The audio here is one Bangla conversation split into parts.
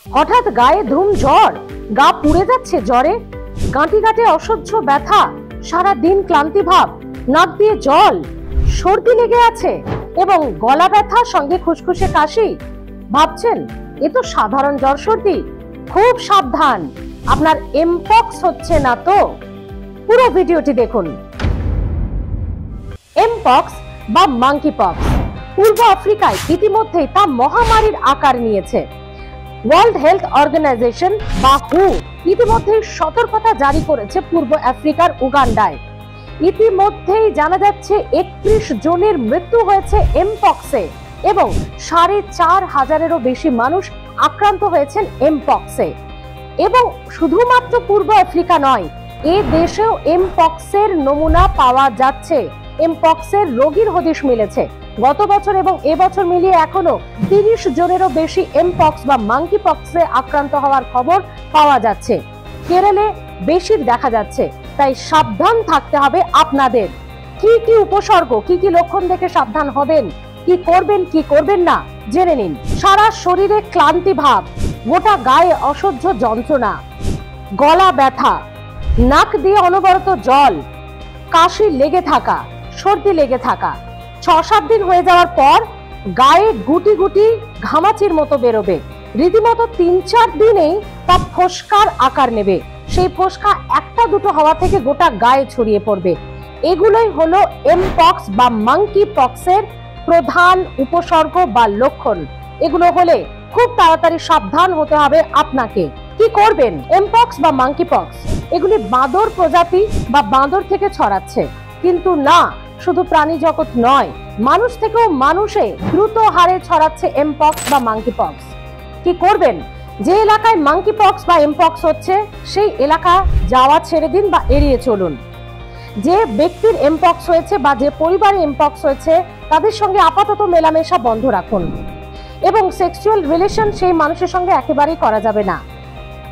হঠাৎ গায়ে ধুম জ্বর, গা পুড়ে যাচ্ছে জ্বরে, গাঁটি গাঁটে অসহ্য ব্যথা, সারা দিন ক্লান্তি ভাব, নাক দিয়ে জল, সর্দি লেগে আছে এবং গলা ব্যথা সঙ্গে খুসখুসে কাশি। ভাবছেন এ তো সাধারণ জ্বর সর্দি? খুব সাবধান, আপনার এমপক্স হচ্ছে না তো। পুরো ভিডিওটি দেখুন। এমপক্স বা মাঙ্কি পক্স পূর্ব আফ্রিকায় ইতিমধ্যেই তা মহামারীর আকার নিয়েছে। ওয়ার্ল্ড হেলথ অর্গানাইজেশন বা হু ইতিমধ্যেই সতর্কতা জারি করেছে পূর্ব আফ্রিকার উগান্ডায়। ইতিমধ্যেই জানা যাচ্ছে 31 জনের মৃত্যু হয়েছে এমপক্সে এবং 4,500-এরও বেশি মানুষ আক্রান্ত হয়েছেন এমপক্সে। এবং শুধুমাত্র পূর্ব আফ্রিকা নয়, এ দেশেও এমপক্সের নমুনা পাওয়া যাচ্ছে, এমপক্সের রোগীর হদিশ মিলেছে। গত বছর এবং এবছর মিলিয়ে এখনো 30 জনেরও বেশি এমপক্স বা মাঙ্কি পক্সে আক্রান্ত হওয়ার খবর পাওয়া যাচ্ছে। কেরলে বেশির দেখা যাচ্ছে, তাই সাবধান থাকতে হবে আপনাদের। কি কি উপসর্গ, কি কি লক্ষণ দেখে সাবধান হবেন, কি করবেন কি করবেন না জেনে নিন। সারা শরীরে ক্লান্তি ভাব, গোটা গায়ে অসহ্য যন্ত্রণা, গলা ব্যথা, নাক দিয়ে অনবরত জল, কাশি লেগে থাকা, সর্দি লেগে থাকা, 6-7 দিন হয়ে যাওয়ার পর গায়ে গুটি গুটি ঘামাচির মতো বেরোবে, রীতিমতো 3-4 দিনেই তা ফোস্কার আকার নেবে। সেই ফোস্কা একটা দুটো হওয়া থেকে গোটা গায়ে ছড়িয়ে পড়বে। এগুলোই হলো এমপক্স বা মাঙ্কি পক্সের প্রধান উপসর্গ বা লক্ষণ। এগুলো হলে খুব তাড়াতাড়ি সাবধান হতে হবে আপনাকে। কি করবেন? এমপক্স বা মাঙ্কি পক্স এগুলি বাঁদর প্রজাতি বা বাঁদর থেকে ছড়াচ্ছে, কিন্তু না, শুধু প্রাণী জগৎ নয়, মানুষ থেকেও মানুষে দ্রুত হারে ছড়াচ্ছে এমপক্স বা মাঙ্কি পক্স। কি করবেন? যে এলাকায় মাঙ্কি পক্স বা এমপক্স হচ্ছে সেই এলাকা যাওয়া ছেড়ে দিন বা এড়িয়ে চলুন। যে ব্যক্তির এমপক্স হয়েছে বা যে পরিবারে এমপক্স হয়েছে তাদের সঙ্গে আপাতত মেলামেশা বন্ধ রাখুন এবং সেক্সুয়াল রিলেশন সেই মানুষের সঙ্গে একেবারেই করা যাবে না।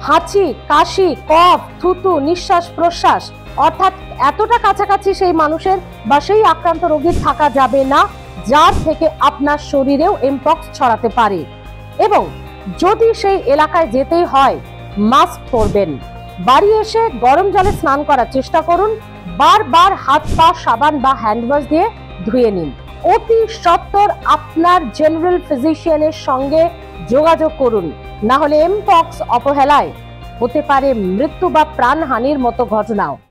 হাঁচি, কাশি, কফ, থুতু, নিঃশ্বাস প্রশ্বাস অর্থাৎ এতটা কাছাকাছি সেই মানুষের বা সেই আক্রান্ত রোগীর থাকা যাবে না যার থেকে আপনার শরীরেও এমপক্স ছড়াতে পারে। এবং যদি সেই এলাকায় যেতেই হয় মাস্ক পরবেন। বাড়ি এসে গরম জলে স্নান করার চেষ্টা করুন, বারবার হাত পা সাবান বা হ্যান্ড ওয়াশ দিয়ে ধুয়ে নিন। অতি সত্বর আপনার জেনারেল ফিজিশিয়ানের সঙ্গে যোগাযোগ করুন, না হলে এমপক্স অবহেলায় হতে পারে মৃত্যু বা প্রাণহানির মতো ঘটনাও।